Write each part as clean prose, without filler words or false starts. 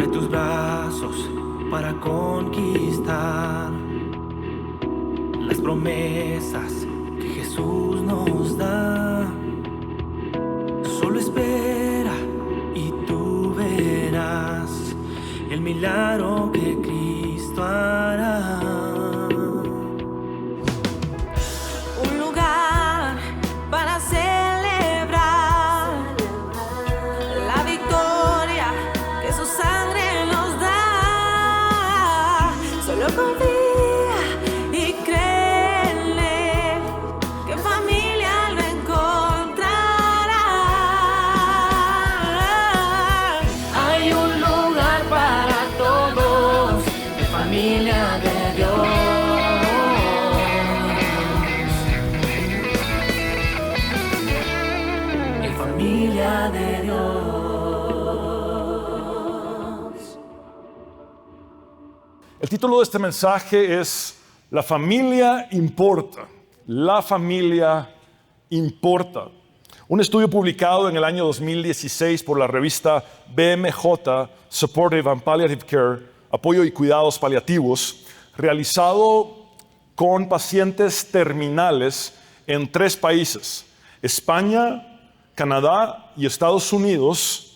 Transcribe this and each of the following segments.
sobre tus brazos para conquistar las promesas que Jesús nos da. Solo espera y tú verás el milagro que Cristo hará. Un lugar para celebrar la victoria que su sangre nos da. Solo confía y cree en Él, que en familia lo encontrará. Hay un lugar para todos, en familia de Dios. En familia de Dios. El título de este mensaje es La familia importa. La familia importa. Un estudio publicado en el año 2016 por la revista BMJ, Supportive and Palliative Care, Apoyo y Cuidados Paliativos, realizado con pacientes terminales en 3 países, España, Canadá y Estados Unidos,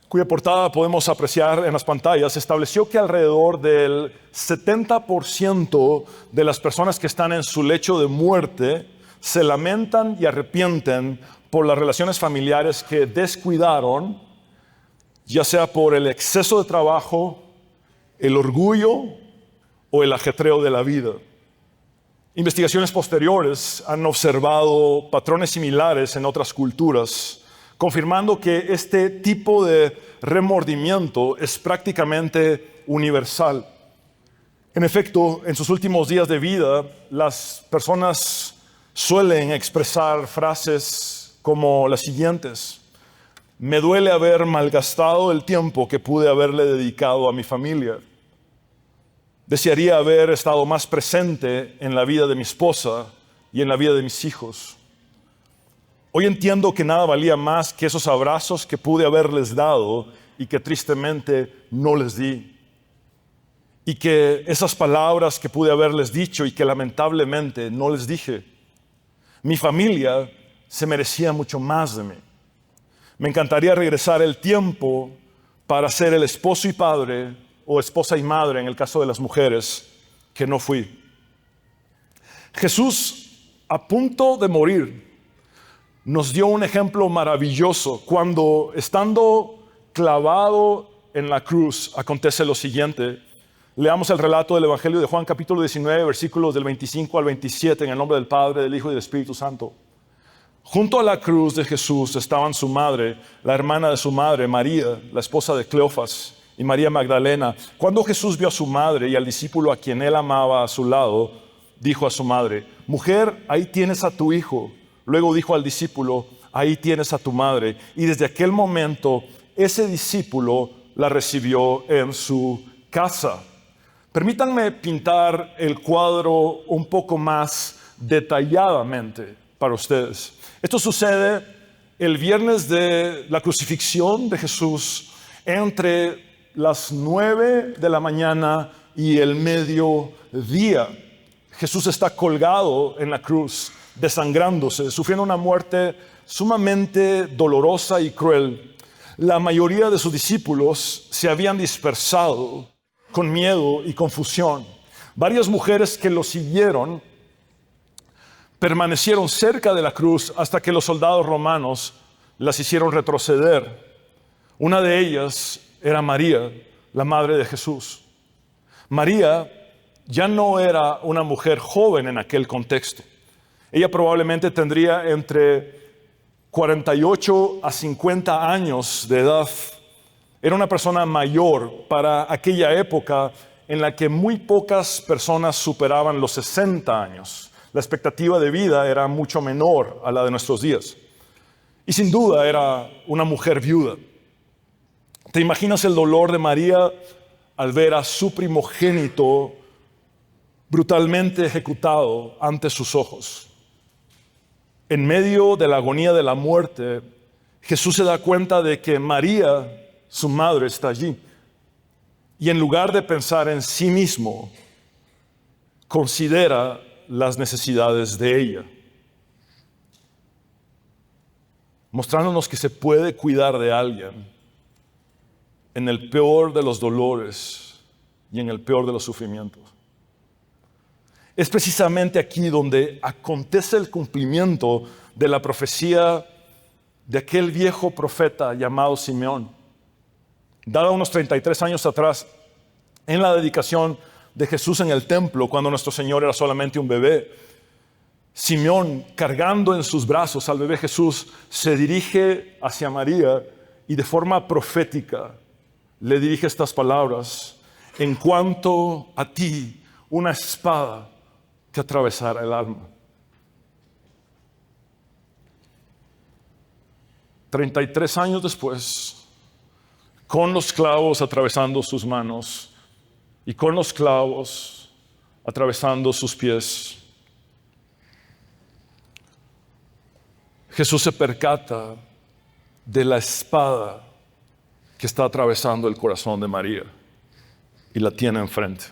cuya portada podemos apreciar en las pantallas, estableció que alrededor del 70% de las personas que están en su lecho de muerte se lamentan y arrepienten por las relaciones familiares que descuidaron, ya sea por el exceso de trabajo, el orgullo o el ajetreo de la vida. Investigaciones posteriores han observado patrones similares en otras culturas, confirmando que este tipo de remordimiento es prácticamente universal. En efecto, en sus últimos días de vida, las personas suelen expresar frases como las siguientes: me duele haber malgastado el tiempo que pude haberle dedicado a mi familia. Desearía haber estado más presente en la vida de mi esposa y en la vida de mis hijos. Hoy entiendo que nada valía más que esos abrazos que pude haberles dado y que tristemente no les di. Y que esas palabras que pude haberles dicho y que lamentablemente no les dije. Mi familia se merecía mucho más de mí. Me encantaría regresar el tiempo para ser el esposo y padre, o esposa y madre en el caso de las mujeres, que no fui. Jesús, a punto de morir, nos dio un ejemplo maravilloso cuando, estando clavado en la cruz, acontece lo siguiente. Leamos el relato del Evangelio de Juan, capítulo 19, versículos del 25 al 27, en el nombre del Padre, del Hijo y del Espíritu Santo. Junto a la cruz de Jesús estaban su madre, la hermana de su madre, María, la esposa de Cleofas, y María Magdalena. Cuando Jesús vio a su madre y al discípulo a quien él amaba a su lado, dijo a su madre: mujer, ahí tienes a tu hijo. Luego dijo al discípulo: ahí tienes a tu madre. Y desde aquel momento, ese discípulo la recibió en su casa. Permítanme pintar el cuadro un poco más detalladamente para ustedes. Esto sucede el viernes de la crucifixión de Jesús, entre las 9 de la mañana y el mediodía. Jesús está colgado en la cruz, desangrándose, sufriendo una muerte sumamente dolorosa y cruel. La mayoría de sus discípulos se habían dispersado con miedo y confusión. Varias mujeres que lo siguieron permanecieron cerca de la cruz hasta que los soldados romanos las hicieron retroceder. Una de ellas era María, la madre de Jesús. María ya no era una mujer joven en aquel contexto. Ella probablemente tendría entre 48 a 50 años de edad. Era una persona mayor para aquella época en la que muy pocas personas superaban los 60 años. La expectativa de vida era mucho menor a la de nuestros días. Y sin duda era una mujer viuda. ¿Te imaginas el dolor de María al ver a su primogénito brutalmente ejecutado ante sus ojos? En medio de la agonía de la muerte, Jesús se da cuenta de que María, su madre, está allí. y en lugar de pensar en sí mismo, considera las necesidades de ella, mostrándonos que se puede cuidar de alguien en el peor de los dolores y en el peor de los sufrimientos. Es precisamente aquí donde acontece el cumplimiento de la profecía de aquel viejo profeta llamado Simeón, dada unos 33 años atrás en la dedicación de Jesús en el templo, cuando nuestro Señor era solamente un bebé. Simeón, cargando en sus brazos al bebé Jesús, se dirige hacia María y de forma profética le dirige estas palabras: en cuanto a ti, una espada que atravesará el alma. 33 años después, con los clavos atravesando sus manos y con los clavos atravesando sus pies, Jesús se percata de la espada que está atravesando el corazón de María y la tiene enfrente.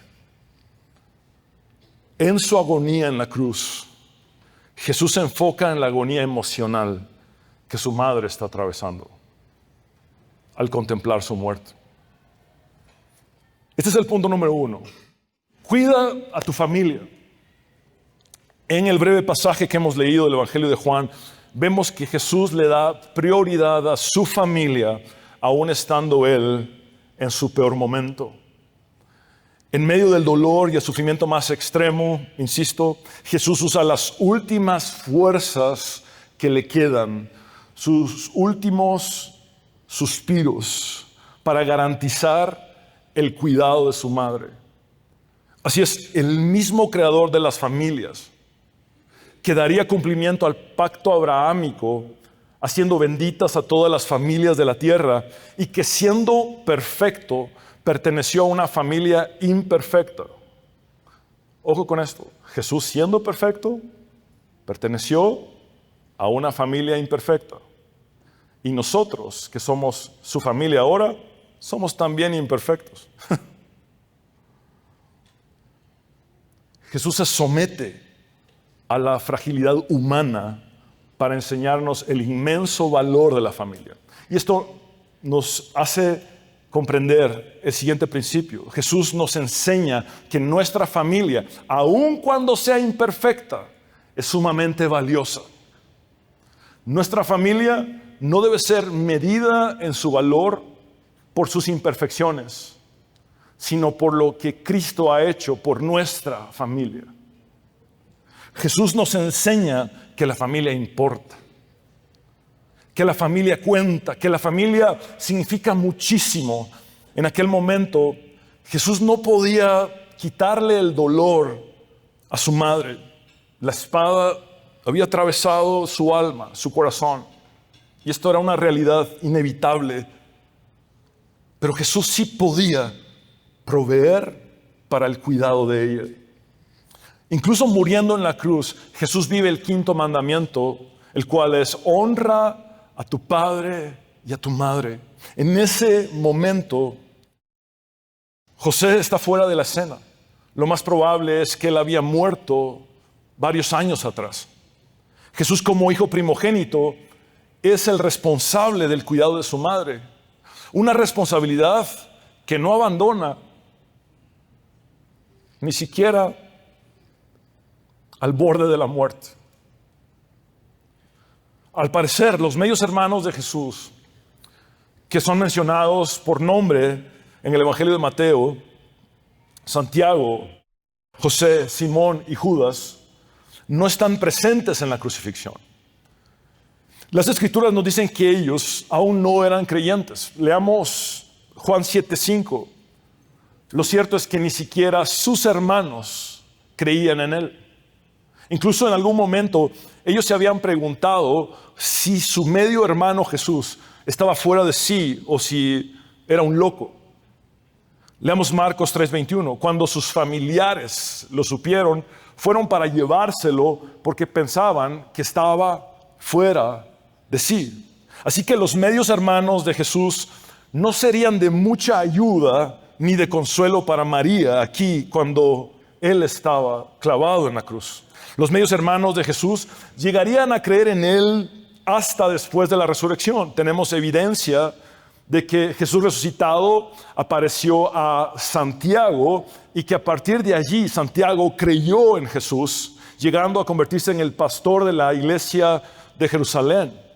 En su agonía en la cruz, Jesús se enfoca en la agonía emocional que su madre está atravesando al contemplar su muerte. Este es el punto número 1. Cuida a tu familia. En el breve pasaje que hemos leído del Evangelio de Juan, vemos que Jesús le da prioridad a su familia, aún estando Él en su peor momento. En medio del dolor y el sufrimiento más extremo, insisto, Jesús usa las últimas fuerzas que le quedan, sus últimos suspiros, para garantizar el cuidado de su madre. Así es, el mismo creador de las familias, que daría cumplimiento al pacto abrahámico, haciendo benditas a todas las familias de la tierra, y que siendo perfecto, perteneció a una familia imperfecta. Ojo con esto, Jesús siendo perfecto, perteneció a una familia imperfecta. Y nosotros, que somos su familia ahora, somos también imperfectos. Jesús se somete a la fragilidad humana para enseñarnos el inmenso valor de la familia. Y esto nos hace comprender el siguiente principio. Jesús nos enseña que nuestra familia, aun cuando sea imperfecta, es sumamente valiosa. Nuestra familia no debe ser medida en su valor por sus imperfecciones, sino por lo que Cristo ha hecho por nuestra familia. Jesús nos enseña que la familia importa, que la familia cuenta, que la familia significa muchísimo. En aquel momento, Jesús no podía quitarle el dolor a su madre. La espada había atravesado su alma, su corazón, y esto era una realidad inevitable. Pero Jesús sí podía proveer para el cuidado de ella. Incluso muriendo en la cruz, Jesús vive el quinto mandamiento, el cual es: honra a tu padre y a tu madre. En ese momento, José está fuera de la escena. Lo más probable es que él había muerto varios años atrás. Jesús, como hijo primogénito, es el responsable del cuidado de su madre. Una responsabilidad que no abandona, ni siquiera al borde de la muerte. Al parecer, los medios hermanos de Jesús, que son mencionados por nombre en el Evangelio de Mateo, Santiago, José, Simón y Judas, no están presentes en la crucifixión. Las Escrituras nos dicen que ellos aún no eran creyentes. Leamos Juan 7:5. Lo cierto es que ni siquiera sus hermanos creían en él. Incluso en algún momento ellos se habían preguntado si su medio hermano Jesús estaba fuera de sí o si era un loco. Leamos Marcos 3:21. Cuando sus familiares lo supieron, fueron para llevárselo porque pensaban que estaba fuera de sí. Así que los medios hermanos de Jesús no serían de mucha ayuda ni de consuelo para María aquí cuando Él estaba clavado en la cruz. Los medios hermanos de Jesús llegarían a creer en Él hasta después de la resurrección. Tenemos evidencia de que Jesús resucitado apareció a Santiago y que a partir de allí Santiago creyó en Jesús, llegando a convertirse en el pastor de la iglesia de Jerusalén.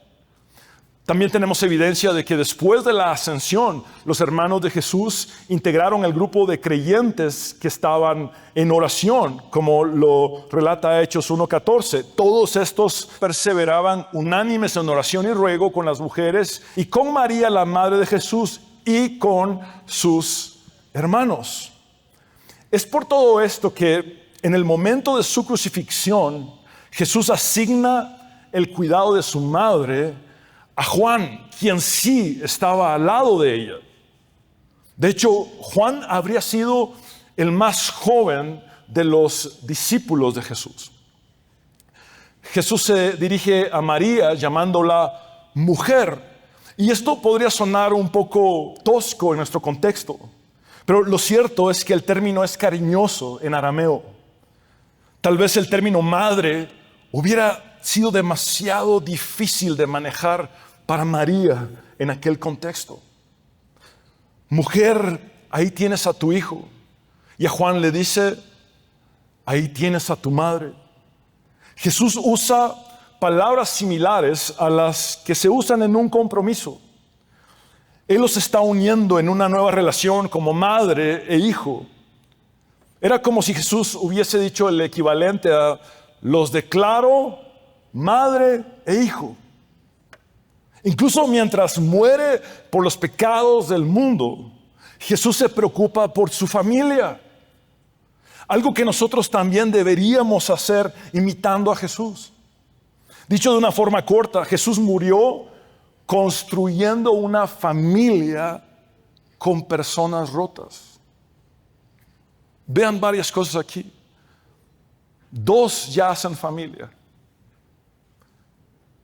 También tenemos evidencia de que después de la ascensión, los hermanos de Jesús integraron el grupo de creyentes que estaban en oración, como lo relata Hechos 1:14. Todos estos perseveraban unánimes en oración y ruego con las mujeres y con María, la madre de Jesús, y con sus hermanos. Es por todo esto que en el momento de su crucifixión, Jesús asigna el cuidado de su madre a Juan, quien sí estaba al lado de ella. De hecho, Juan habría sido el más joven de los discípulos de Jesús. Jesús se dirige a María llamándola mujer. Y esto podría sonar un poco tosco en nuestro contexto. Pero lo cierto es que el término es cariñoso en arameo. Tal vez el término madre hubiera sido demasiado difícil de manejar para María en aquel contexto. Mujer, ahí tienes a tu hijo. Y a Juan le dice, ahí tienes a tu madre. Jesús usa palabras similares a las que se usan en un compromiso. Él los está uniendo en una nueva relación como madre e hijo. Era como si Jesús hubiese dicho el equivalente a los declaro madre e hijo. Incluso mientras muere por los pecados del mundo, Jesús se preocupa por su familia. Algo que nosotros también deberíamos hacer imitando a Jesús. Dicho de una forma corta, Jesús murió construyendo una familia con personas rotas. Vean varias cosas aquí. 2 ya hacen familia.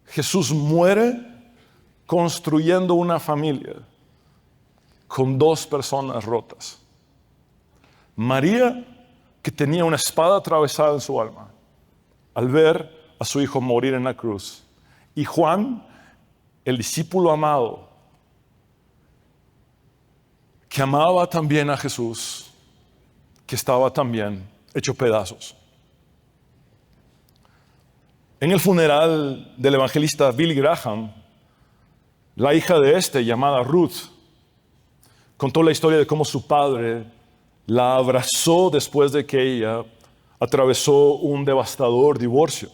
Jesús muere construyendo una familia con 2 personas rotas. María, que tenía una espada atravesada en su alma al ver a su hijo morir en la cruz. Y Juan, el discípulo amado, que amaba también a Jesús, que estaba también hecho pedazos. En el funeral del evangelista Billy Graham, la hija de este, llamada Ruth, contó la historia de cómo su padre la abrazó después de que ella atravesó un devastador divorcio.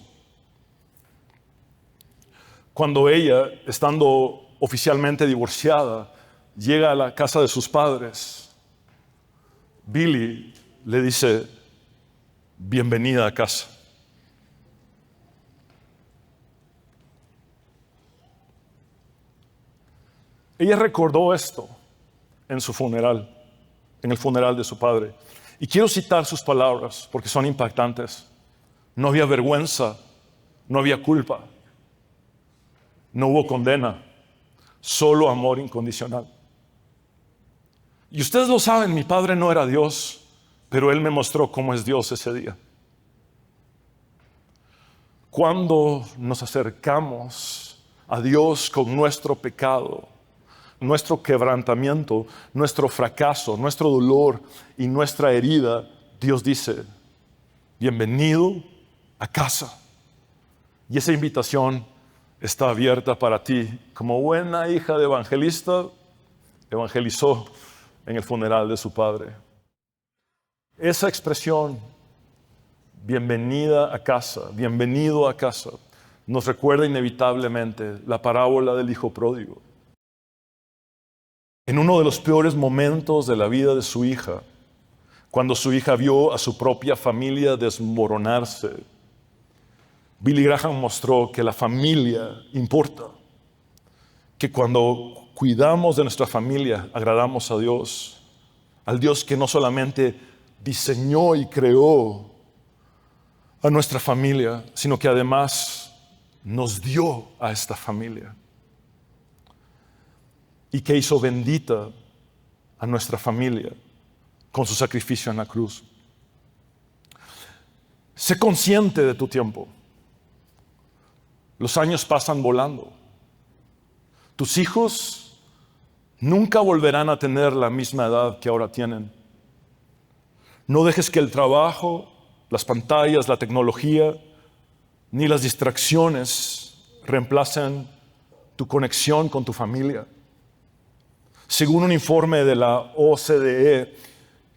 Cuando ella, estando oficialmente divorciada, llega a la casa de sus padres, Billy le dice, bienvenida a casa. Ella recordó esto en su funeral, en el funeral de su padre. Y quiero citar sus palabras porque son impactantes. No había vergüenza, no había culpa, no hubo condena, solo amor incondicional. Y ustedes lo saben, mi padre no era Dios, pero Él me mostró cómo es Dios ese día. Cuando nos acercamos a Dios con nuestro pecado, nuestro quebrantamiento, nuestro fracaso, nuestro dolor y nuestra herida, Dios dice, bienvenido a casa. Y esa invitación está abierta para ti. Como buena hija de evangelista, evangelizó en el funeral de su padre. Esa expresión, bienvenida a casa, bienvenido a casa, nos recuerda inevitablemente la parábola del hijo pródigo. En uno de los peores momentos de la vida de su hija, cuando su hija vio a su propia familia desmoronarse, Billy Graham mostró que la familia importa, que cuando cuidamos de nuestra familia agradamos a Dios, al Dios que no solamente diseñó y creó a nuestra familia, sino que además nos dio a esta familia. Y que hizo bendita a nuestra familia con su sacrificio en la cruz. Sé consciente de tu tiempo. Los años pasan volando. Tus hijos nunca volverán a tener la misma edad que ahora tienen. No dejes que el trabajo, las pantallas, la tecnología, ni las distracciones reemplacen tu conexión con tu familia. Según un informe de la OCDE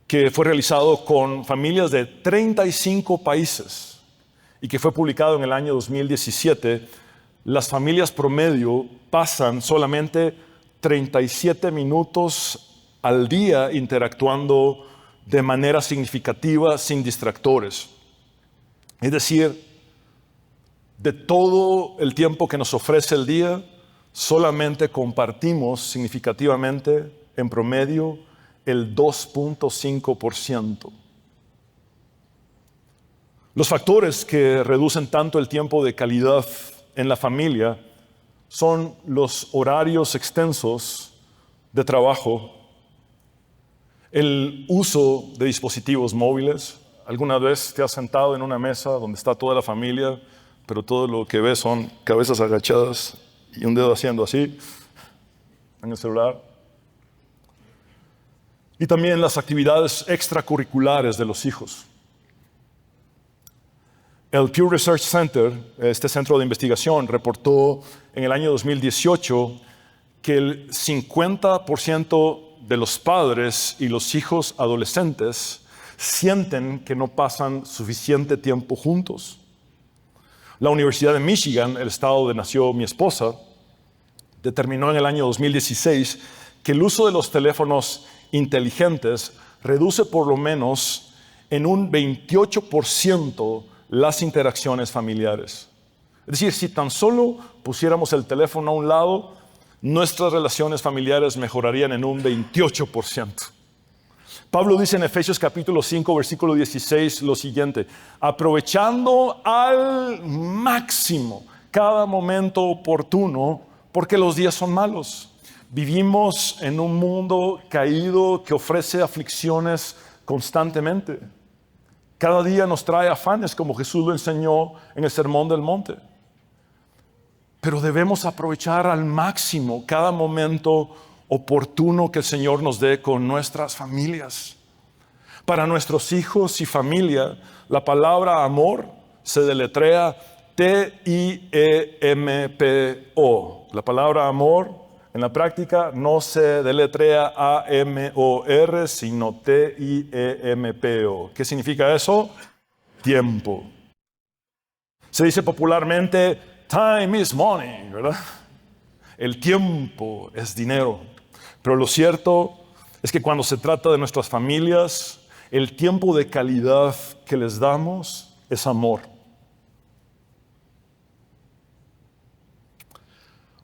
que fue realizado con familias de 35 países y que fue publicado en el año 2017, las familias promedio pasan solamente 37 minutos al día interactuando de manera significativa sin distractores. Es decir, de todo el tiempo que nos ofrece el día, solamente compartimos significativamente, en promedio, el 2.5%. Los factores que reducen tanto el tiempo de calidad en la familia son los horarios extensos de trabajo, el uso de dispositivos móviles. ¿Alguna vez te has sentado en una mesa donde está toda la familia, pero todo lo que ves son cabezas agachadas y un dedo haciendo así en el celular? Y también las actividades extracurriculares de los hijos. El Pew Research Center, este centro de investigación, reportó en el año 2018 que el 50% de los padres y los hijos adolescentes sienten que no pasan suficiente tiempo juntos. La Universidad de Michigan, el estado donde nació mi esposa, determinó en el año 2016 que el uso de los teléfonos inteligentes reduce por lo menos en un 28% las interacciones familiares. Es decir, si tan solo pusiéramos el teléfono a un lado, nuestras relaciones familiares mejorarían en un 28%. Pablo dice en Efesios capítulo 5, versículo 16 lo siguiente: aprovechando al máximo cada momento oportuno, porque los días son malos. Vivimos en un mundo caído que ofrece aflicciones constantemente. Cada día nos trae afanes, como Jesús lo enseñó en el Sermón del Monte. Pero debemos aprovechar al máximo cada momento oportuno que el Señor nos dé con nuestras familias. Para nuestros hijos y familia, la palabra amor se deletrea T-I-E-M-P-O. La palabra amor en la práctica no se deletrea A-M-O-R, sino T-I-E-M-P-O. ¿Qué significa eso? Tiempo. Se dice popularmente, time is money, ¿verdad? El tiempo es dinero. Pero lo cierto es que cuando se trata de nuestras familias, el tiempo de calidad que les damos es amor.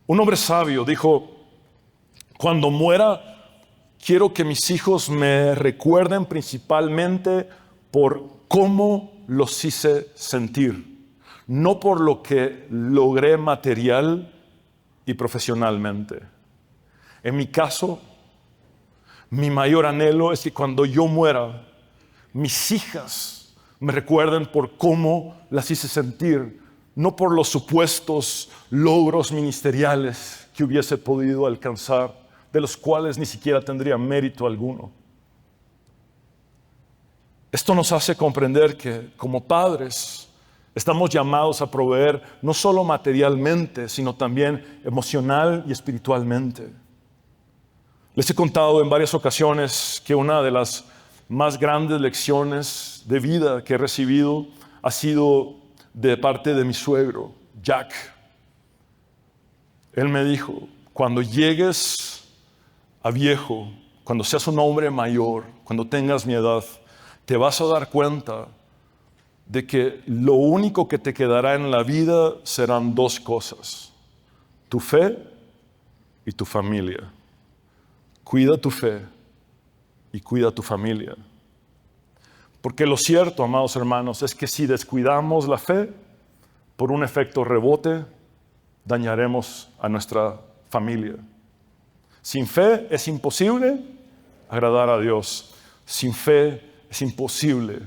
Un hombre sabio dijo: cuando muera, quiero que mis hijos me recuerden principalmente por cómo los hice sentir, no por lo que logré material y profesionalmente. En mi caso, mi mayor anhelo es que cuando yo muera, mis hijas me recuerden por cómo las hice sentir, no por los supuestos logros ministeriales que hubiese podido alcanzar, de los cuales ni siquiera tendría mérito alguno. Esto nos hace comprender que como padres estamos llamados a proveer no solo materialmente, sino también emocional y espiritualmente. Les he contado en varias ocasiones que una de las más grandes lecciones de vida que he recibido ha sido de parte de mi suegro, Jack. Él me dijo: cuando llegues a viejo, cuando seas un hombre mayor, cuando tengas mi edad, te vas a dar cuenta de que lo único que te quedará en la vida serán dos cosas: tu fe y tu familia. Cuida tu fe y cuida tu familia. Porque lo cierto, amados hermanos, es que si descuidamos la fe, por un efecto rebote, dañaremos a nuestra familia. Sin fe es imposible agradar a Dios. Sin fe es imposible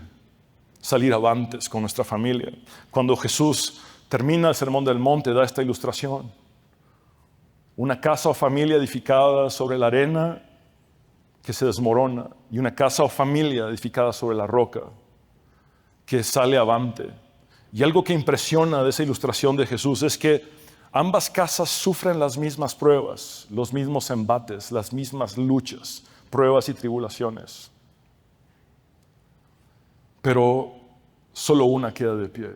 salir avantes con nuestra familia. Cuando Jesús termina el Sermón del Monte, da esta ilustración. Una casa o familia edificada sobre la arena que se desmorona, y una casa o familia edificada sobre la roca que sale avante. Y algo que impresiona de esa ilustración de Jesús es que ambas casas sufren las mismas pruebas, los mismos embates, las mismas luchas, pruebas y tribulaciones. Pero solo una queda de pie,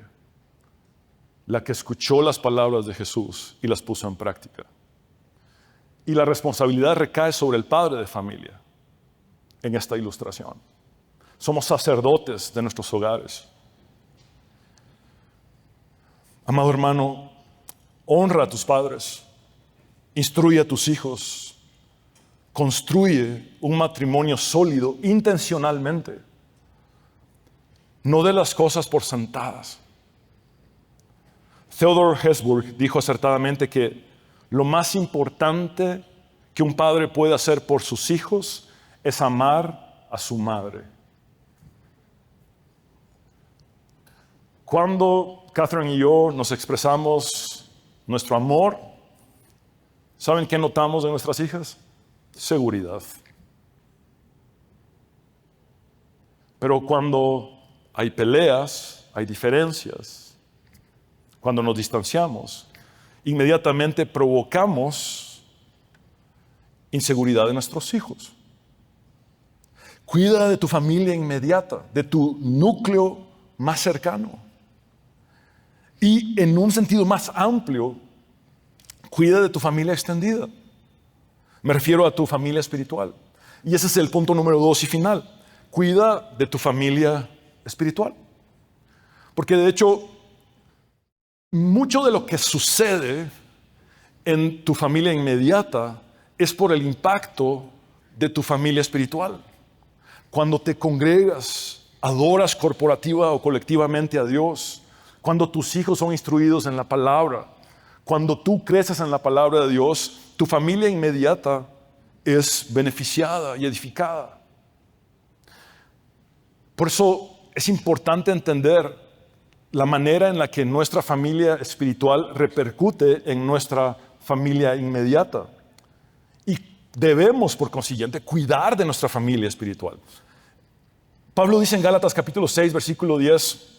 la que escuchó las palabras de Jesús y las puso en práctica. Y la responsabilidad recae sobre el padre de familia en esta ilustración. Somos sacerdotes de nuestros hogares. Amado hermano, honra a tus padres, instruye a tus hijos, construye un matrimonio sólido intencionalmente. No dé las cosas por sentadas. Theodor Hesburgh dijo acertadamente que lo más importante que un padre puede hacer por sus hijos es amar a su madre. Cuando Catherine y yo nos expresamos nuestro amor, ¿saben qué notamos de nuestras hijas? Seguridad. Pero cuando hay peleas, hay diferencias, cuando nos distanciamos, inmediatamente provocamos inseguridad en nuestros hijos. Cuida de tu familia inmediata, de tu núcleo más cercano. Y en un sentido más amplio, cuida de tu familia extendida. Me refiero a tu familia espiritual. Y ese es el punto número 2 y final. Cuida de tu familia espiritual. Porque de hecho, mucho de lo que sucede en tu familia inmediata es por el impacto de tu familia espiritual. Cuando te congregas, adoras corporativa o colectivamente a Dios, cuando tus hijos son instruidos en la palabra, cuando tú creces en la palabra de Dios, tu familia inmediata es beneficiada y edificada. Por eso es importante entender la manera en la que nuestra familia espiritual repercute en nuestra familia inmediata. Y debemos, por consiguiente, cuidar de nuestra familia espiritual. Pablo dice en Gálatas capítulo 6, versículo 10,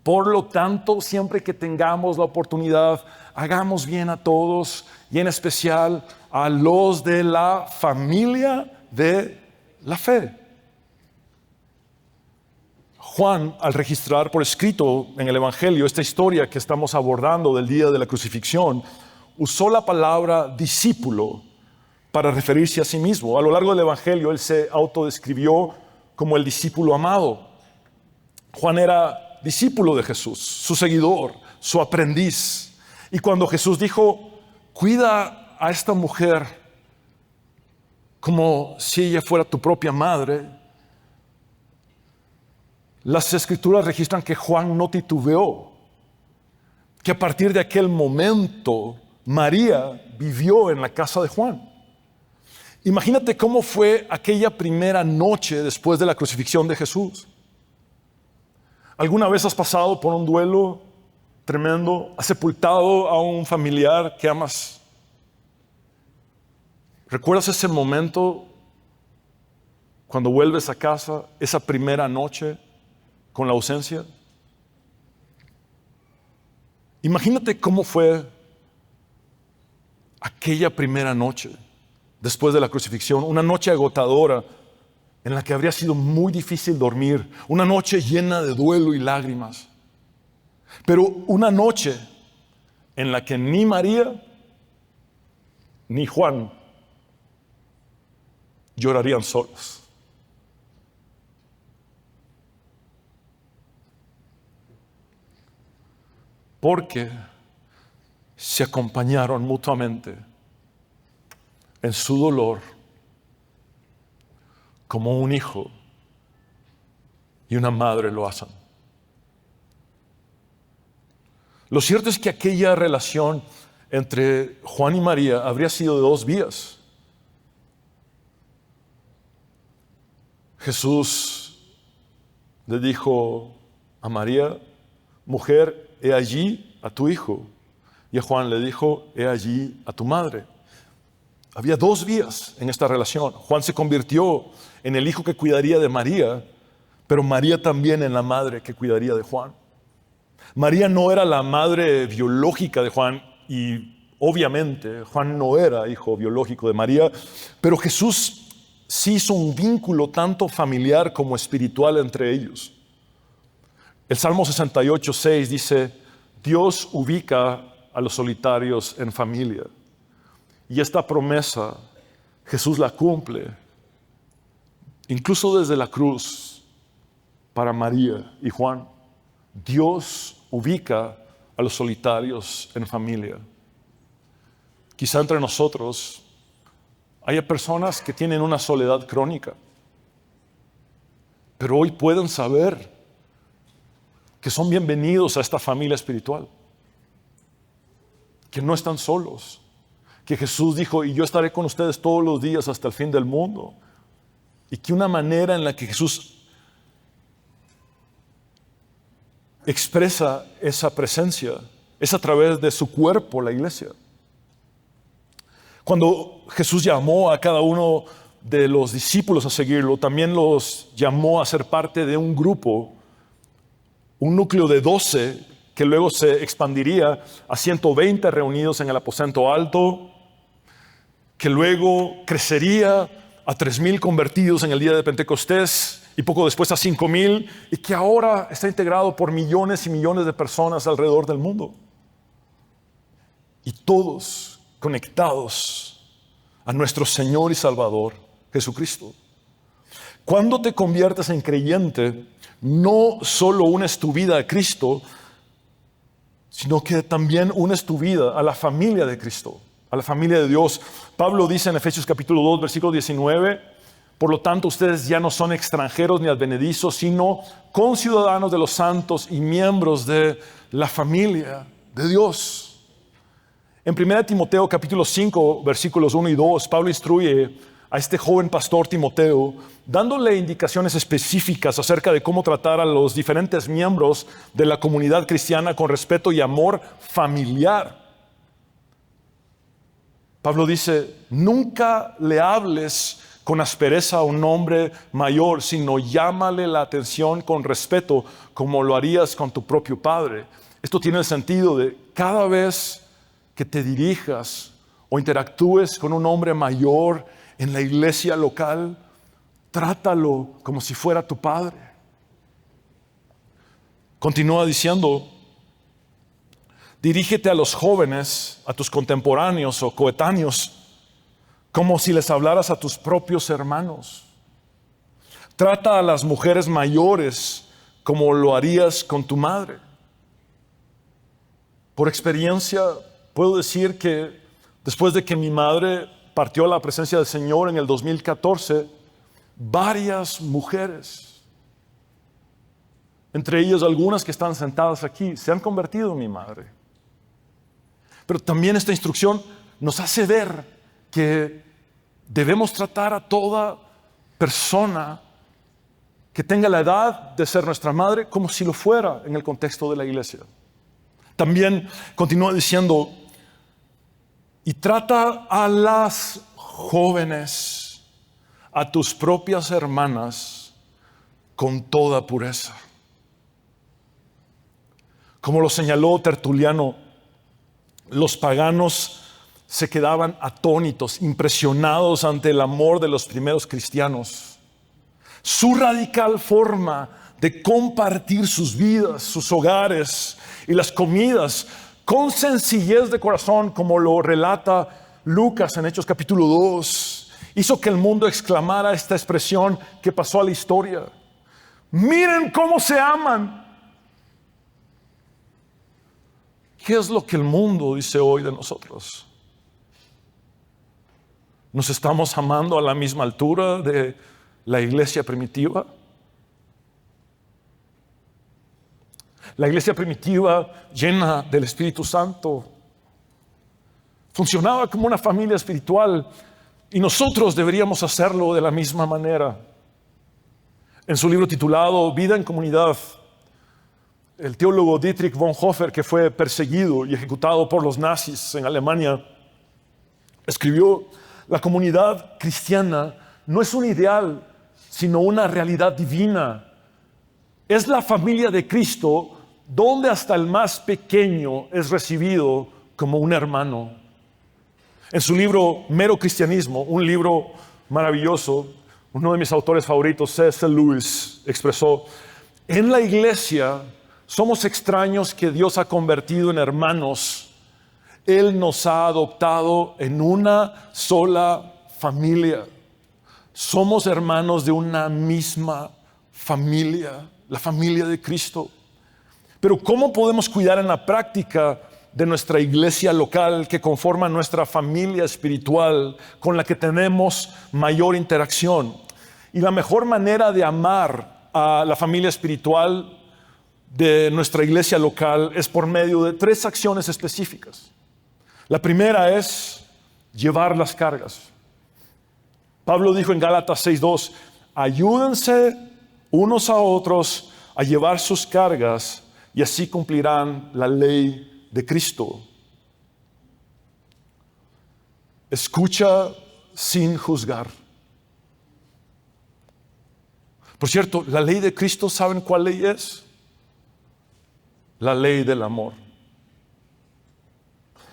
por lo tanto, siempre que tengamos la oportunidad, hagamos bien a todos y en especial a los de la familia de la fe. Juan, al registrar por escrito en el Evangelio esta historia que estamos abordando del día de la crucifixión, usó la palabra discípulo para referirse a sí mismo. A lo largo del Evangelio, él se autodescribió como el discípulo amado. Juan era discípulo de Jesús, su seguidor, su aprendiz. Y cuando Jesús dijo, cuida a esta mujer como si ella fuera tu propia madre, las escrituras registran que Juan no titubeó, que a partir de aquel momento María vivió en la casa de Juan. Imagínate cómo fue aquella primera noche después de la crucifixión de Jesús. ¿Alguna vez has pasado por un duelo tremendo? ¿Has sepultado a un familiar que amas? ¿Recuerdas ese momento cuando vuelves a casa, esa primera noche con la ausencia? Imagínate cómo fue aquella primera noche después de la crucifixión, una noche agotadora en la que habría sido muy difícil dormir, una noche llena de duelo y lágrimas, pero una noche en la que ni María ni Juan llorarían solos. Porque se acompañaron mutuamente en su dolor como un hijo y una madre lo hacen. Lo cierto es que aquella relación entre Juan y María habría sido de 2 vías. Jesús le dijo a María: mujer, he allí a tu hijo. Y a Juan le dijo: he allí a tu madre. Había dos vías en esta relación. Juan se convirtió en el hijo que cuidaría de María, pero María también en la madre que cuidaría de Juan. María no era la madre biológica de Juan y obviamente Juan no era hijo biológico de María, pero Jesús sí hizo un vínculo tanto familiar como espiritual entre ellos. El Salmo 68:6 dice: Dios ubica a los solitarios en familia. Y esta promesa Jesús la cumple, incluso desde la cruz, para María y Juan. Dios ubica a los solitarios en familia. Quizá entre nosotros haya personas que tienen una soledad crónica, pero hoy pueden saber que son bienvenidos a esta familia espiritual, que no están solos, que Jesús dijo: y yo estaré con ustedes todos los días hasta el fin del mundo. Y que una manera en la que Jesús expresa esa presencia es a través de su cuerpo, la iglesia. Cuando Jesús llamó a cada uno de los discípulos a seguirlo, también los llamó a ser parte de un grupo, un núcleo de 12 que luego se expandiría a 120 reunidos en el aposento alto, que luego crecería a 3,000 convertidos en el día de Pentecostés y poco después a 5,000, y que ahora está integrado por millones y millones de personas alrededor del mundo. Y todos conectados a nuestro Señor y Salvador, Jesucristo. Cuando te conviertes en creyente, no solo unes tu vida a Cristo, sino que también unes tu vida a la familia de Cristo, a la familia de Dios. Pablo dice en Efesios capítulo 2, versículo 19: por lo tanto, ustedes ya no son extranjeros ni advenedizos, sino conciudadanos de los santos y miembros de la familia de Dios. En 1 Timoteo capítulo 5, versículos 1 y 2, Pablo instruye a este joven pastor Timoteo, dándole indicaciones específicas acerca de cómo tratar a los diferentes miembros de la comunidad cristiana con respeto y amor familiar. Pablo dice: nunca le hables con aspereza a un hombre mayor, sino llámale la atención con respeto, como lo harías con tu propio padre. Esto tiene el sentido de cada vez que te dirijas o interactúes con un hombre mayor en la iglesia local, trátalo como si fuera tu padre. Continúa diciendo: dirígete a los jóvenes, a tus contemporáneos o coetáneos, como si les hablaras a tus propios hermanos. Trata a las mujeres mayores como lo harías con tu madre. Por experiencia, puedo decir que después de que mi madre partió a la presencia del Señor en el 2014, varias mujeres, entre ellas algunas que están sentadas aquí, se han convertido en mi madre. Pero también esta instrucción nos hace ver que debemos tratar a toda persona que tenga la edad de ser nuestra madre como si lo fuera en el contexto de la iglesia. También continúa diciendo: y trata a las jóvenes, a tus propias hermanas, con toda pureza. Como lo señaló Tertuliano, los paganos se quedaban atónitos, impresionados ante el amor de los primeros cristianos. Su radical forma de compartir sus vidas, sus hogares y las comidas con sencillez de corazón, como lo relata Lucas en Hechos capítulo 2, hizo que el mundo exclamara esta expresión que pasó a la historia: miren cómo se aman. ¿Qué es lo que el mundo dice hoy de nosotros? ¿Nos estamos amando a la misma altura de la iglesia primitiva? La iglesia primitiva, llena del Espíritu Santo, funcionaba como una familia espiritual, y nosotros deberíamos hacerlo de la misma manera. En su libro titulado Vida en Comunidad, el teólogo Dietrich Bonhoeffer, que fue perseguido y ejecutado por los nazis en Alemania, escribió: la comunidad cristiana no es un ideal, sino una realidad divina. Es la familia de Cristo donde hasta el más pequeño es recibido como un hermano. En su libro Mero Cristianismo, un libro maravilloso, uno de mis autores favoritos, C.S. Lewis, expresó: en la iglesia somos extraños que Dios ha convertido en hermanos. Él nos ha adoptado en una sola familia. Somos hermanos de una misma familia, la familia de Cristo. Pero ¿cómo podemos cuidar en la práctica de nuestra iglesia local que conforma nuestra familia espiritual con la que tenemos mayor interacción? Y la mejor manera de amar a la familia espiritual de nuestra iglesia local es por medio de 3 acciones específicas. La primera es llevar las cargas. Pablo dijo en Gálatas 6:2, ayúdense unos a otros a llevar sus cargas y así cumplirán la ley de Cristo. Escucha sin juzgar. Por cierto, la ley de Cristo, ¿saben cuál ley es? La ley del amor.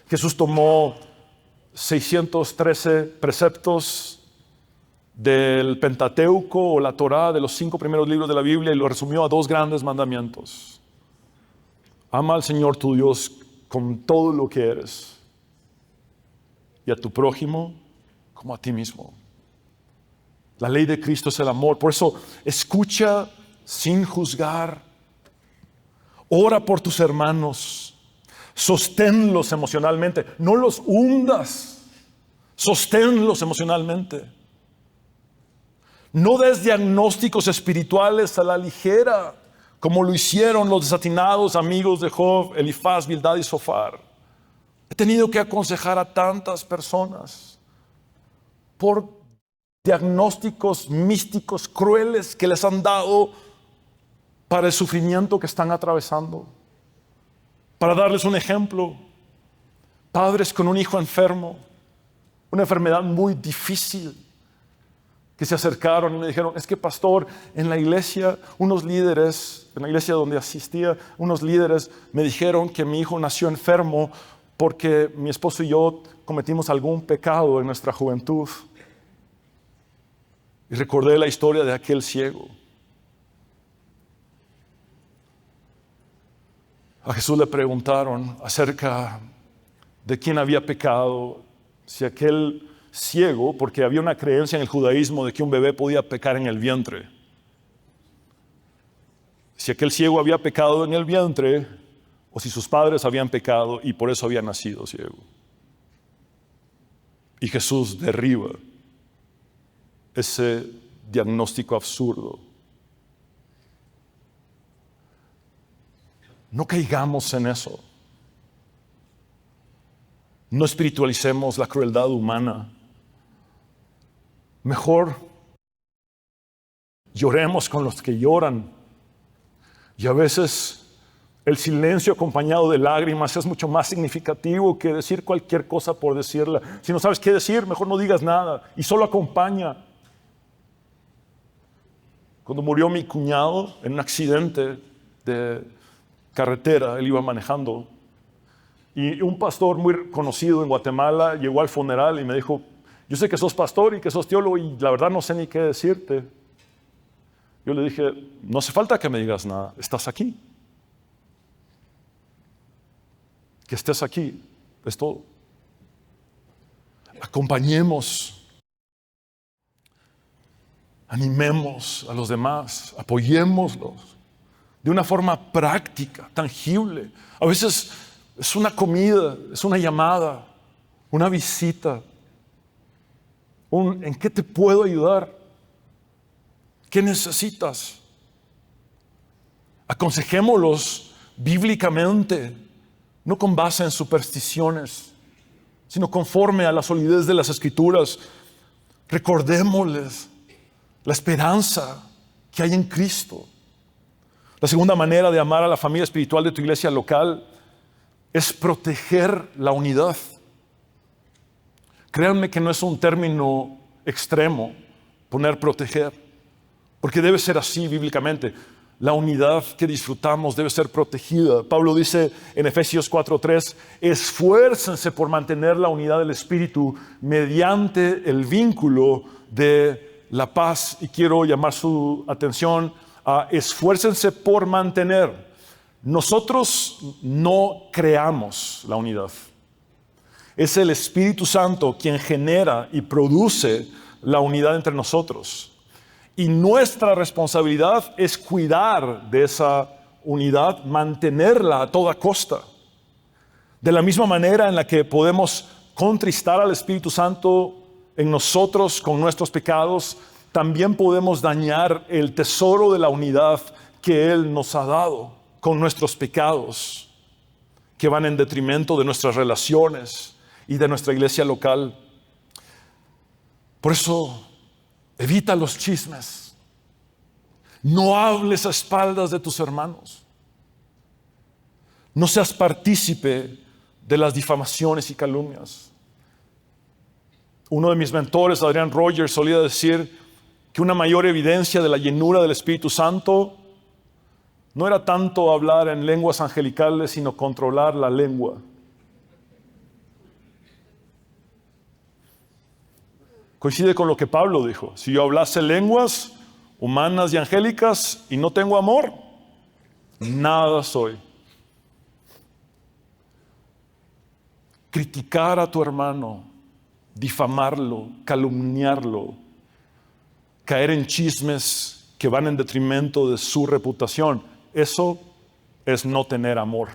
Jesús tomó 613 preceptos del Pentateuco o la Torá, de los 5 primeros libros de la Biblia, y lo resumió a 2 grandes mandamientos. Ama al Señor tu Dios con todo lo que eres y a tu prójimo como a ti mismo. La ley de Cristo es el amor. Por eso, escucha sin juzgar. Ora por tus hermanos. Sosténlos emocionalmente. No los hundas. Sosténlos emocionalmente. No des diagnósticos espirituales a la ligera, como lo hicieron los desatinados amigos de Job, Elifaz, Bildad y Zofar. He tenido que aconsejar a tantas personas por diagnósticos místicos crueles que les han dado para el sufrimiento que están atravesando. Para darles un ejemplo, padres con un hijo enfermo, una enfermedad muy difícil, que se acercaron y me dijeron: es que pastor, en la iglesia unos líderes, en la iglesia donde asistía, unos líderes me dijeron que mi hijo nació enfermo porque mi esposo y yo cometimos algún pecado en nuestra juventud. Y recordé la historia de aquel ciego. A Jesús le preguntaron acerca de quién había pecado, si aquel ciego, porque había una creencia en el judaísmo de que un bebé podía pecar en el vientre. Si aquel ciego había pecado en el vientre, o si sus padres habían pecado y por eso había nacido ciego. Y Jesús derriba ese diagnóstico absurdo. No caigamos en eso. No espiritualicemos la crueldad humana. Mejor lloremos con los que lloran. Y a veces el silencio acompañado de lágrimas es mucho más significativo que decir cualquier cosa por decirla. Si no sabes qué decir, mejor no digas nada y solo acompaña. Cuando murió mi cuñado en un accidente de carretera, él iba manejando y un pastor muy conocido en Guatemala llegó al funeral y me dijo: yo sé que sos pastor y que sos teólogo y la verdad no sé ni qué decirte. Yo le dije: no hace falta que me digas nada, estás aquí. Que estés aquí es todo. Acompañemos. Animemos a los demás, apoyémoslos de una forma práctica, tangible. A veces es una comida, es una llamada, una visita. ¿En qué te puedo ayudar? ¿Qué necesitas? Aconsejémoslos bíblicamente, no con base en supersticiones, sino conforme a la solidez de las Escrituras. Recordémosles la esperanza que hay en Cristo. La segunda manera de amar a la familia espiritual de tu iglesia local es proteger la unidad. Créanme que no es un término extremo poner proteger, porque debe ser así bíblicamente. La unidad que disfrutamos debe ser protegida. Pablo dice en Efesios 4:3, esfuércense por mantener la unidad del Espíritu mediante el vínculo de la paz. Y quiero llamar su atención a esfuércense por mantener. Nosotros no creamos la unidad. Es el Espíritu Santo quien genera y produce la unidad entre nosotros. Y nuestra responsabilidad es cuidar de esa unidad, mantenerla a toda costa. De la misma manera en la que podemos contristar al Espíritu Santo en nosotros con nuestros pecados, también podemos dañar el tesoro de la unidad que Él nos ha dado con nuestros pecados, que van en detrimento de nuestras relaciones y de nuestra iglesia local. Por eso, evita los chismes. No hables a espaldas de tus hermanos. No seas partícipe de las difamaciones y calumnias. Uno de mis mentores, Adrian Rogers, solía decir que una mayor evidencia de la llenura del Espíritu Santo no era tanto hablar en lenguas angelicales, sino controlar la lengua. Coincide con lo que Pablo dijo. Si yo hablase lenguas humanas y angélicas y no tengo amor, nada soy. Criticar a tu hermano, difamarlo, calumniarlo, caer en chismes que van en detrimento de su reputación, eso es no tener amor.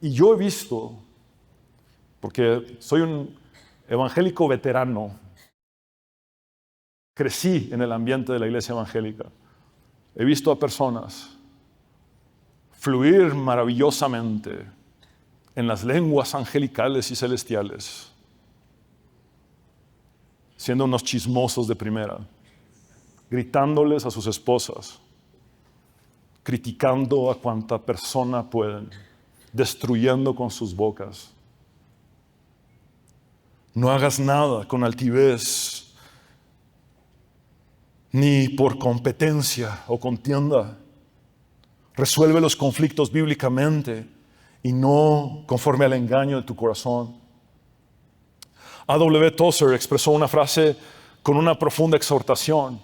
Y yo he visto, porque soy un evangélico veterano, crecí en el ambiente de la iglesia evangélica, he visto a personas fluir maravillosamente en las lenguas angelicales y celestiales, siendo unos chismosos de primera, gritándoles a sus esposas, criticando a cuanta persona pueden, destruyendo con sus bocas. No hagas nada con altivez, ni por competencia o contienda. Resuelve los conflictos bíblicamente y no conforme al engaño de tu corazón. A.W. Tozer expresó una frase con una profunda exhortación,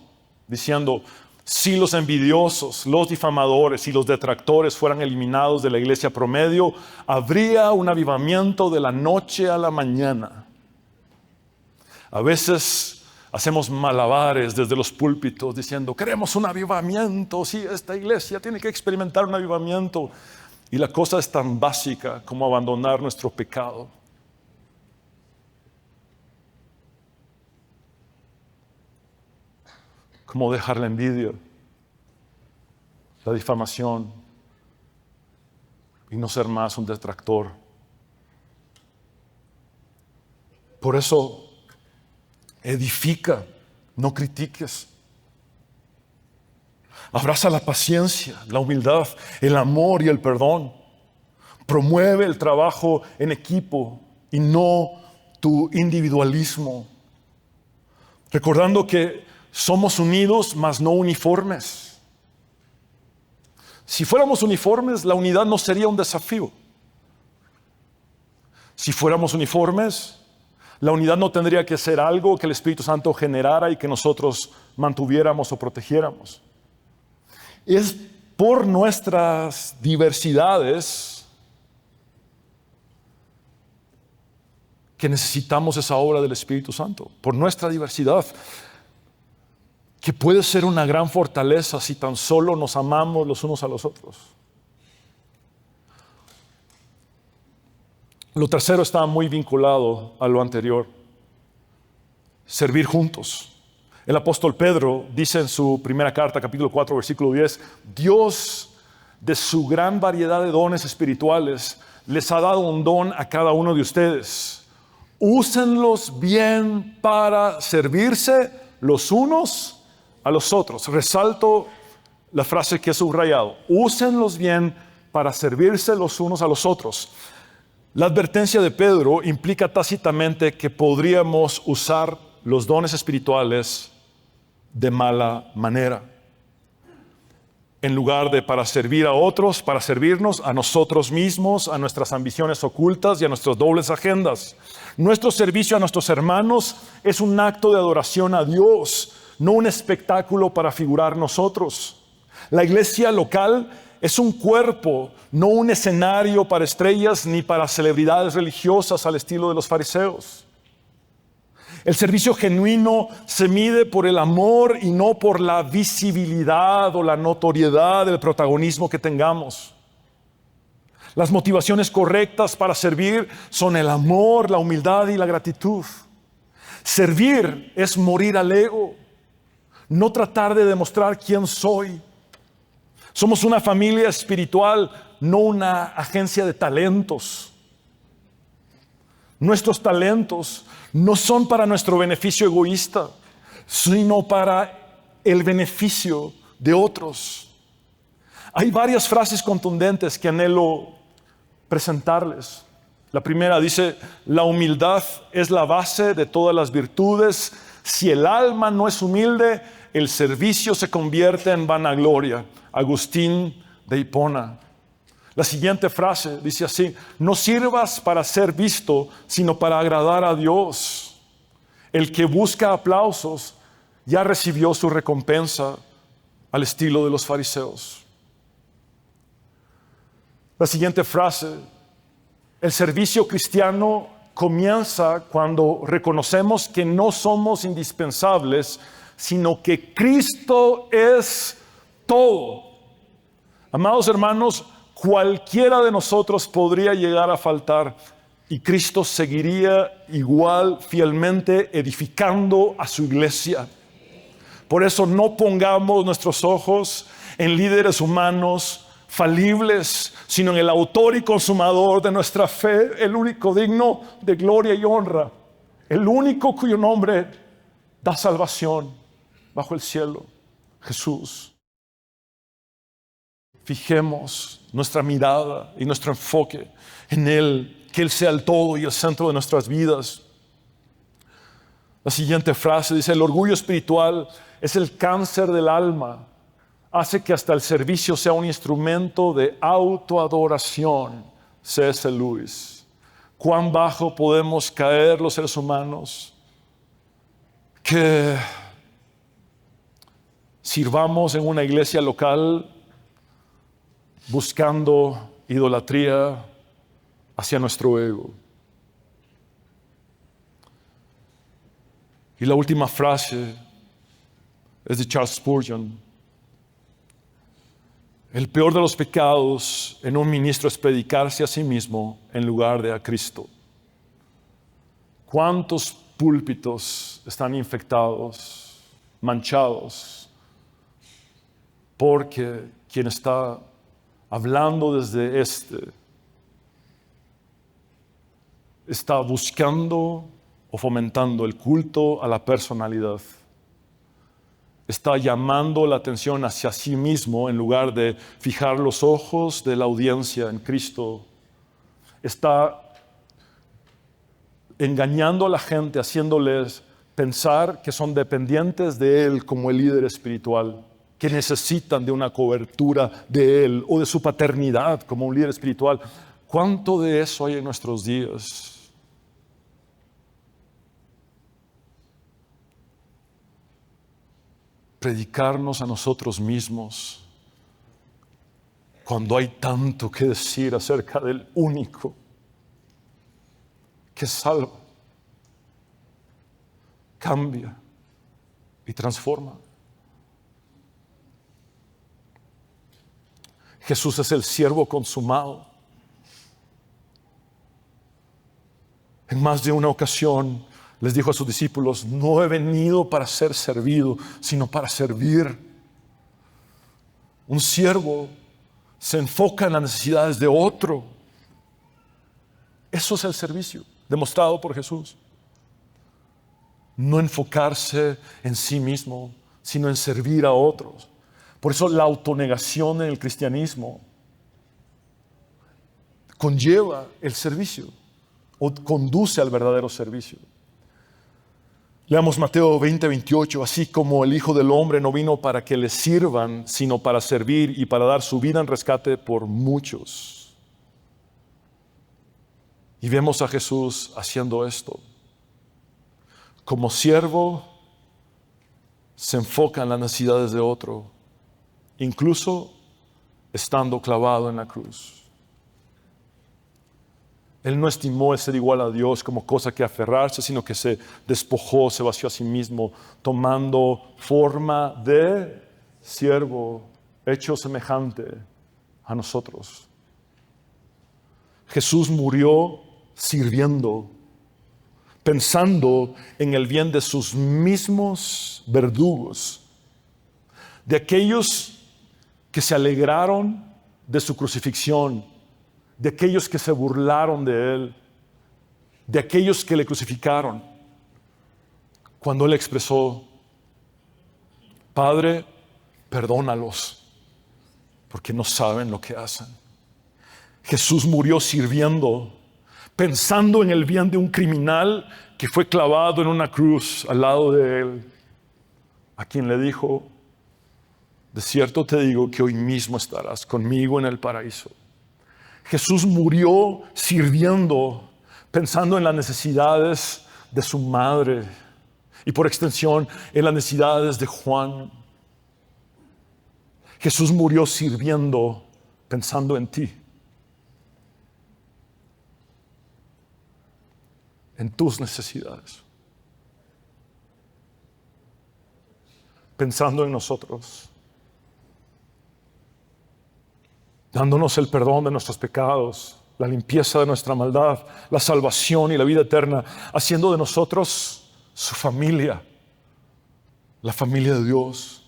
diciendo: si los envidiosos, los difamadores y los detractores fueran eliminados de la iglesia promedio, habría un avivamiento de la noche a la mañana. A veces hacemos malabares desde los púlpitos diciendo: queremos un avivamiento, sí, esta iglesia tiene que experimentar un avivamiento. Y la cosa es tan básica como abandonar nuestro pecado. Como dejar la envidia, la difamación y no ser más un detractor. Por eso, edifica, no critiques. Abraza la paciencia, la humildad, el amor y el perdón. Promueve el trabajo en equipo y no tu individualismo. Recordando que somos unidos, mas no uniformes. Si fuéramos uniformes, la unidad no sería un desafío. Si fuéramos uniformes, la unidad no tendría que ser algo que el Espíritu Santo generara y que nosotros mantuviéramos o protegiéramos. Es por nuestras diversidades que necesitamos esa obra del Espíritu Santo. Por nuestra diversidad, que puede ser una gran fortaleza si tan solo nos amamos los unos a los otros. Lo tercero está muy vinculado a lo anterior: servir juntos. El apóstol Pedro dice en su primera carta, capítulo 4, versículo 10, Dios, de su gran variedad de dones espirituales, les ha dado un don a cada uno de ustedes. Úsenlos bien para servirse los unos a los otros. Resalto la frase que he subrayado. Úsenlos bien para servirse los unos a los otros. La advertencia de Pedro implica tácitamente que podríamos usar los dones espirituales de mala manera. En lugar de para servir a otros, para servirnos a nosotros mismos, a nuestras ambiciones ocultas y a nuestras dobles agendas. Nuestro servicio a nuestros hermanos es un acto de adoración a Dios, no un espectáculo para figurar nosotros. La iglesia local es un cuerpo, no un escenario para estrellas ni para celebridades religiosas al estilo de los fariseos. El servicio genuino se mide por el amor y no por la visibilidad o la notoriedad del protagonismo que tengamos. Las motivaciones correctas para servir son el amor, la humildad y la gratitud. Servir es morir al ego, no tratar de demostrar quién soy. Somos una familia espiritual, no una agencia de talentos. Nuestros talentos no son para nuestro beneficio egoísta, sino para el beneficio de otros. Hay varias frases contundentes que anhelo presentarles. La primera dice: la humildad es la base de todas las virtudes. Si el alma no es humilde, el servicio se convierte en vanagloria. Agustín de Hipona. La siguiente frase dice así: no sirvas para ser visto, sino para agradar a Dios. El que busca aplausos ya recibió su recompensa, al estilo de los fariseos. La siguiente frase: el servicio cristiano comienza cuando reconocemos que no somos indispensables, sino que Cristo es todo. Amados hermanos, cualquiera de nosotros podría llegar a faltar y Cristo seguiría igual fielmente edificando a su iglesia. Por eso no pongamos nuestros ojos en líderes humanos falibles, sino en el autor y consumador de nuestra fe, el único digno de gloria y honra, el único cuyo nombre da salvación bajo el cielo, Jesús. Fijemos nuestra mirada y nuestro enfoque en Él, que Él sea el todo y el centro de nuestras vidas. La siguiente frase dice: el orgullo espiritual es el cáncer del alma, hace que hasta el servicio sea un instrumento de autoadoración. C.S. Lewis. ¿Cuán bajo podemos caer los seres humanos que sirvamos en una iglesia local buscando idolatría hacia nuestro ego? Y la última frase es de Charles Spurgeon: el peor de los pecados en un ministro es predicarse a sí mismo en lugar de a Cristo. ¿Cuántos púlpitos están infectados, manchados, porque quien está hablando desde está buscando o fomentando el culto a la personalidad? Está llamando la atención hacia sí mismo en lugar de fijar los ojos de la audiencia en Cristo. Está engañando a la gente, haciéndoles pensar que son dependientes de Él como el líder espiritual, que necesitan de una cobertura de Él o de su paternidad como un líder espiritual. ¿Cuánto de eso hay en nuestros días? Predicarnos a nosotros mismos cuando hay tanto que decir acerca del único que salva, cambia y transforma. Jesús es el siervo consumado. En más de una ocasión les dijo a sus discípulos: no he venido para ser servido, sino para servir. Un siervo se enfoca en las necesidades de otro. Eso es el servicio demostrado por Jesús. No enfocarse en sí mismo, sino en servir a otros. Por eso la autonegación en el cristianismo conlleva el servicio o conduce al verdadero servicio. Leamos Mateo 20:28, así como el Hijo del Hombre no vino para que le sirvan, sino para servir y para dar su vida en rescate por muchos. Y vemos a Jesús haciendo esto. Como siervo, se enfoca en las necesidades de otro, incluso estando clavado en la cruz. Él no estimó el ser igual a Dios como cosa que aferrarse, sino que se despojó, se vació a sí mismo, tomando forma de siervo, hecho semejante a nosotros. Jesús murió sirviendo, pensando en el bien de sus mismos verdugos, de aquellos que se alegraron de su crucifixión, de aquellos que se burlaron de Él, de aquellos que le crucificaron. Cuando Él expresó, Padre, perdónalos, porque no saben lo que hacen. Jesús murió sirviendo, pensando en el bien de un criminal que fue clavado en una cruz al lado de Él, a quien le dijo, de cierto te digo que hoy mismo estarás conmigo en el paraíso. Jesús murió sirviendo, pensando en las necesidades de su madre y por extensión en las necesidades de Juan. Jesús murió sirviendo, pensando en ti, en tus necesidades, pensando en nosotros, dándonos el perdón de nuestros pecados, la limpieza de nuestra maldad, la salvación y la vida eterna, haciendo de nosotros su familia, la familia de Dios.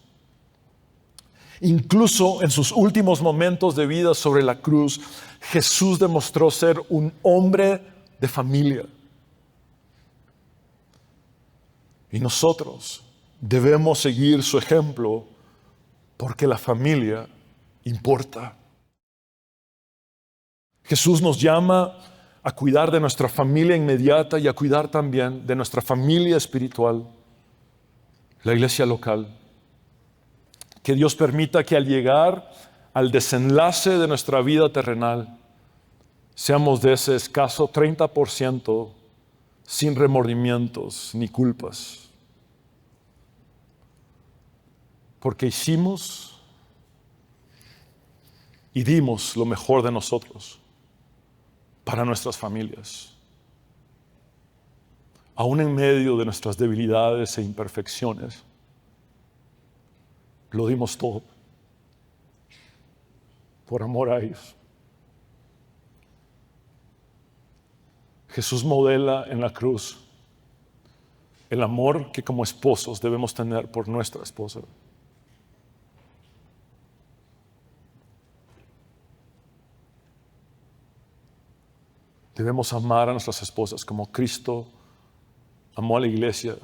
Incluso en sus últimos momentos de vida sobre la cruz, Jesús demostró ser un hombre de familia. Y nosotros debemos seguir su ejemplo porque la familia importa. Jesús nos llama a cuidar de nuestra familia inmediata y a cuidar también de nuestra familia espiritual, la iglesia local. Que Dios permita que al llegar al desenlace de nuestra vida terrenal, seamos de ese escaso 30% sin remordimientos ni culpas. Porque hicimos y dimos lo mejor de nosotros para nuestras familias. Aún en medio de nuestras debilidades e imperfecciones, lo dimos todo por amor a ellos. Jesús modela en la cruz el amor que como esposos debemos tener por nuestra esposa. Debemos amar a nuestras esposas como Cristo amó a la iglesia,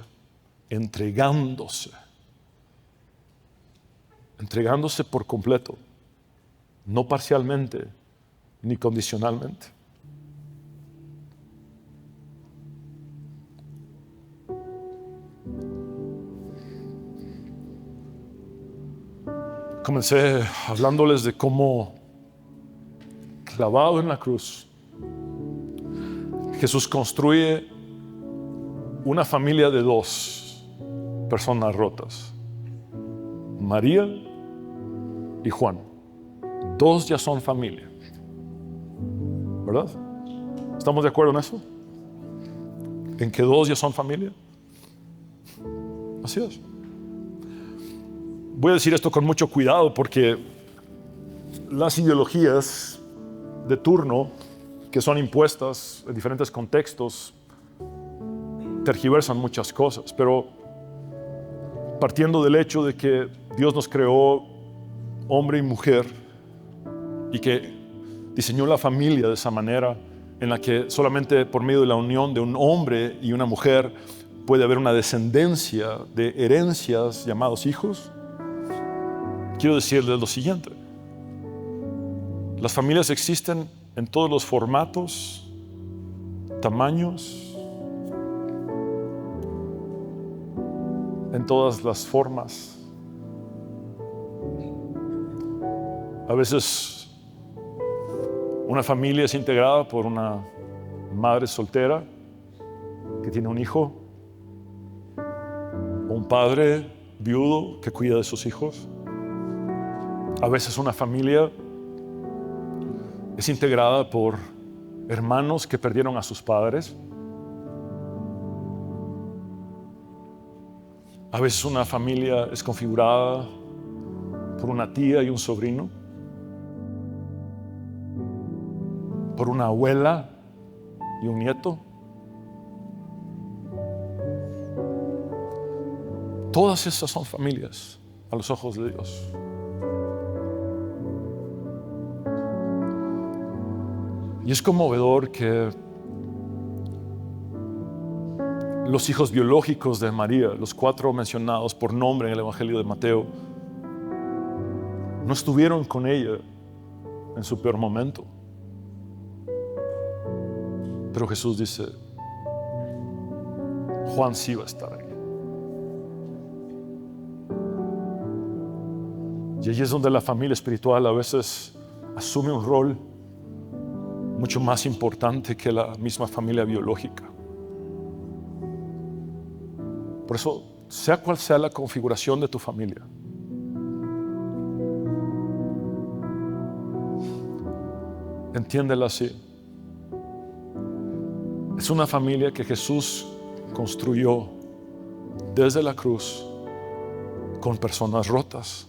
entregándose por completo, no parcialmente ni condicionalmente. Comencé hablándoles de cómo, clavado en la cruz, Jesús construye una familia de dos personas rotas, María y Juan. Dos ya son familia, ¿verdad? ¿Estamos de acuerdo en eso? ¿En que dos ya son familia? Así es. Voy a decir esto con mucho cuidado porque las ideologías de turno que son impuestas en diferentes contextos tergiversan muchas cosas, pero partiendo del hecho de que Dios nos creó hombre y mujer y que diseñó la familia de esa manera en la que solamente por medio de la unión de un hombre y una mujer puede haber una descendencia de herencias llamados hijos, quiero decirles lo siguiente. Las familias existen en todos los formatos, tamaños, en todas las formas. A veces una familia es integrada por una madre soltera que tiene un hijo, o un padre viudo que cuida de sus hijos. A veces una familia es integrada por hermanos que perdieron a sus padres. A veces una familia es configurada por una tía y un sobrino, por una abuela y un nieto. Todas esas son familias a los ojos de Dios. Y es conmovedor que los hijos biológicos de María, los 4 mencionados por nombre en el Evangelio de Mateo, no estuvieron con ella en su peor momento. Pero Jesús dice, Juan sí va a estar ahí. Y ahí es donde la familia espiritual a veces asume un rol mucho más importante que la misma familia biológica. Por eso, sea cual sea la configuración de tu familia, entiéndela así. Es una familia que Jesús construyó desde la cruz con personas rotas.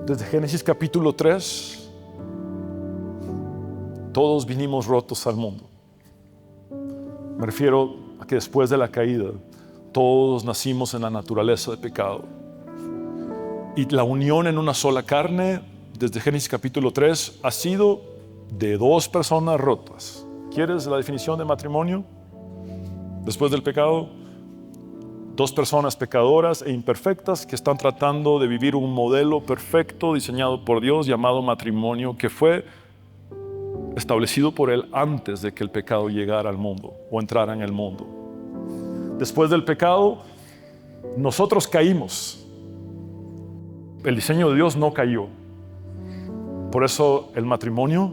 Desde Génesis capítulo 3, todos vinimos rotos al mundo. Me refiero a que después de la caída, todos nacimos en la naturaleza de pecado. Y la unión en una sola carne, desde Génesis capítulo 3, ha sido de 2 personas rotas. ¿Quieres la definición de matrimonio? Después del pecado, 2 personas pecadoras e imperfectas que están tratando de vivir un modelo perfecto diseñado por Dios llamado matrimonio, que fue establecido por Él antes de que el pecado llegara al mundo o entrara en el mundo. Después del pecado, nosotros caímos. El diseño de Dios no cayó. Por eso el matrimonio,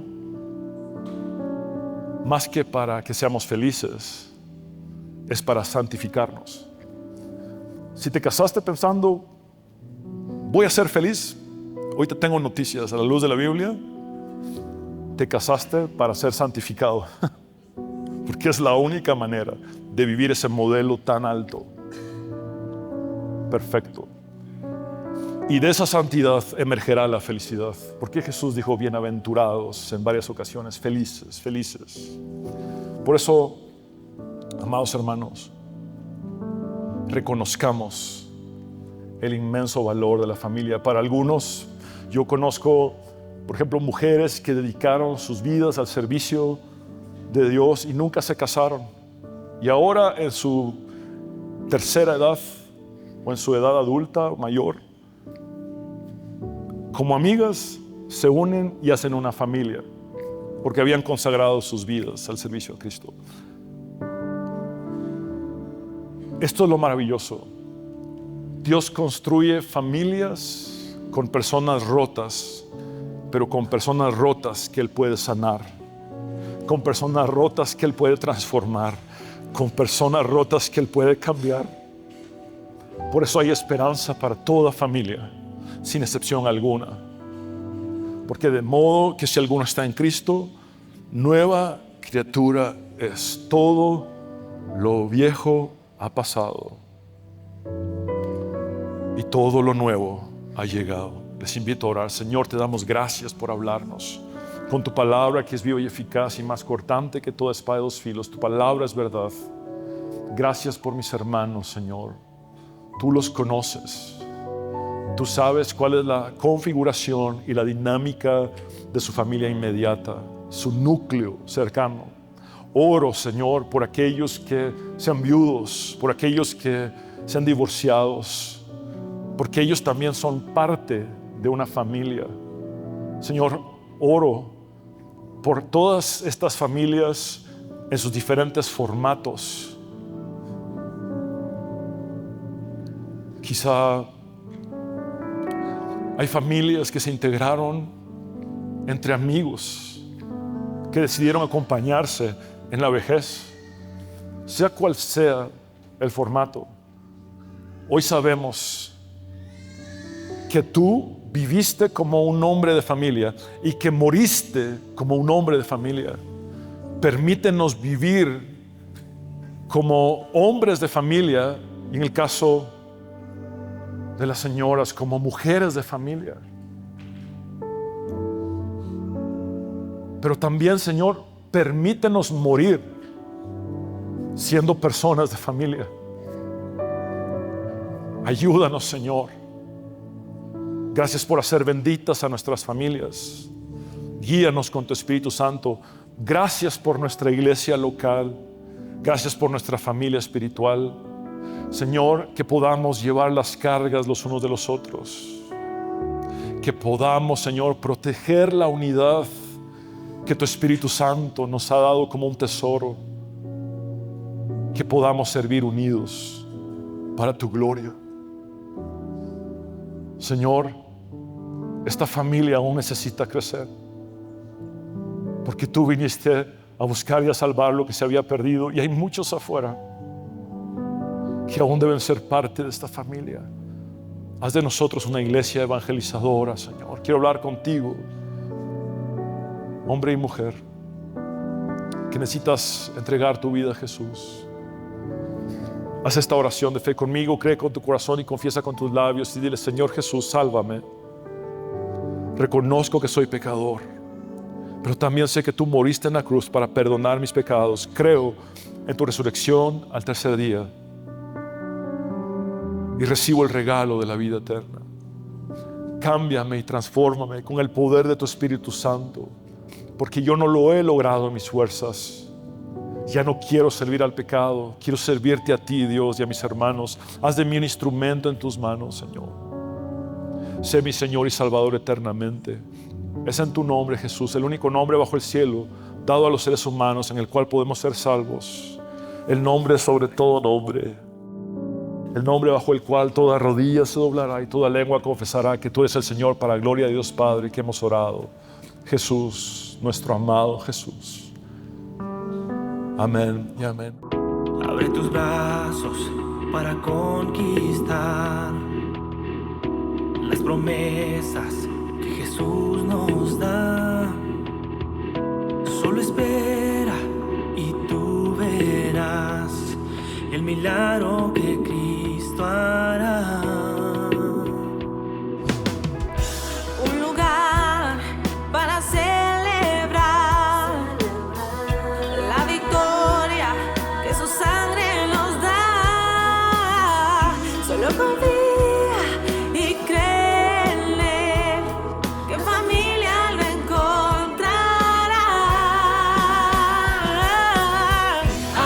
más que para que seamos felices, es para santificarnos. Si te casaste pensando, voy a ser feliz, hoy te tengo noticias a la luz de la Biblia. Te casaste para ser santificado, porque es la única manera de vivir ese modelo tan alto, perfecto. Y de esa santidad emergerá la felicidad. Porque Jesús dijo bienaventurados en varias ocasiones, felices, felices. Por eso, amados hermanos, reconozcamos el inmenso valor de la familia. Para algunos, yo conozco, por ejemplo, mujeres que dedicaron sus vidas al servicio de Dios y nunca se casaron. Y ahora en su tercera edad o en su edad adulta o mayor, como amigas se unen y hacen una familia porque habían consagrado sus vidas al servicio de Cristo. Esto es lo maravilloso. Dios construye familias con personas rotas, pero con personas rotas que Él puede sanar, con personas rotas que Él puede transformar, con personas rotas que Él puede cambiar. Por eso hay esperanza para toda familia, sin excepción alguna. Porque de modo que si alguno está en Cristo, nueva criatura es. Todo lo viejo ha pasado y todo lo nuevo ha llegado. Les invito a orar. Señor, te damos gracias por hablarnos con tu palabra, que es viva y eficaz y más cortante que toda espada de 2 filos. Tu palabra es verdad. Gracias por mis hermanos, Señor. Tú los conoces. Tú sabes cuál es la configuración y la dinámica de su familia inmediata, su núcleo cercano. Oro, Señor, por aquellos que sean viudos, por aquellos que sean divorciados, porque ellos también son parte de una familia. Señor, oro por todas estas familias en sus diferentes formatos. Quizá hay familias que se integraron entre amigos, que decidieron acompañarse en la vejez, sea cual sea el formato. Hoy sabemos que tú viviste como un hombre de familia y que moriste como un hombre de familia. Permítenos vivir como hombres de familia, y en el caso de las señoras, como mujeres de familia. Pero también, Señor, permítenos morir siendo personas de familia. Ayúdanos, Señor. Gracias por hacer benditas a nuestras familias. Guíanos con tu Espíritu Santo. Gracias por nuestra iglesia local. Gracias por nuestra familia espiritual. Señor, que podamos llevar las cargas los unos de los otros. Que podamos, Señor, proteger la unidad que tu Espíritu Santo nos ha dado como un tesoro. Que podamos servir unidos para tu gloria. Señor, esta familia aún necesita crecer, porque tú viniste a buscar y a salvar lo que se había perdido, y hay muchos afuera que aún deben ser parte de esta familia. Haz de nosotros una iglesia evangelizadora, Señor. Quiero hablar contigo, hombre y mujer, que necesitas entregar tu vida a Jesús. Haz esta oración de fe conmigo, cree con tu corazón y confiesa con tus labios y dile: Señor Jesús, sálvame. Reconozco que soy pecador, pero también sé que tú moriste en la cruz para perdonar mis pecados. Creo en tu resurrección al tercer día y recibo el regalo de la vida eterna. Cámbiame y transfórmame con el poder de tu Espíritu Santo, porque yo no lo he logrado en mis fuerzas. Ya no quiero servir al pecado, quiero servirte a ti, Dios, y a mis hermanos. Haz de mí un instrumento en tus manos, Señor. Sé mi Señor y Salvador eternamente. Es en tu nombre, Jesús, el único nombre bajo el cielo dado a los seres humanos en el cual podemos ser salvos. El nombre sobre todo nombre. El nombre bajo el cual toda rodilla se doblará y toda lengua confesará que tú eres el Señor, para la gloria de Dios Padre, que hemos orado. Jesús, nuestro amado Jesús. Amén y amén. Abre tus brazos para conquistar las promesas que Jesús nos da. Solo espera y tú verás el milagro que Cristo hará. Un lugar para celebrar la victoria que su sangre nos da. Solo confía y cree en Él, que en familia lo encontrará.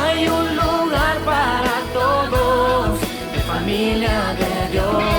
Hay un lugar para todos, de familia de Dios.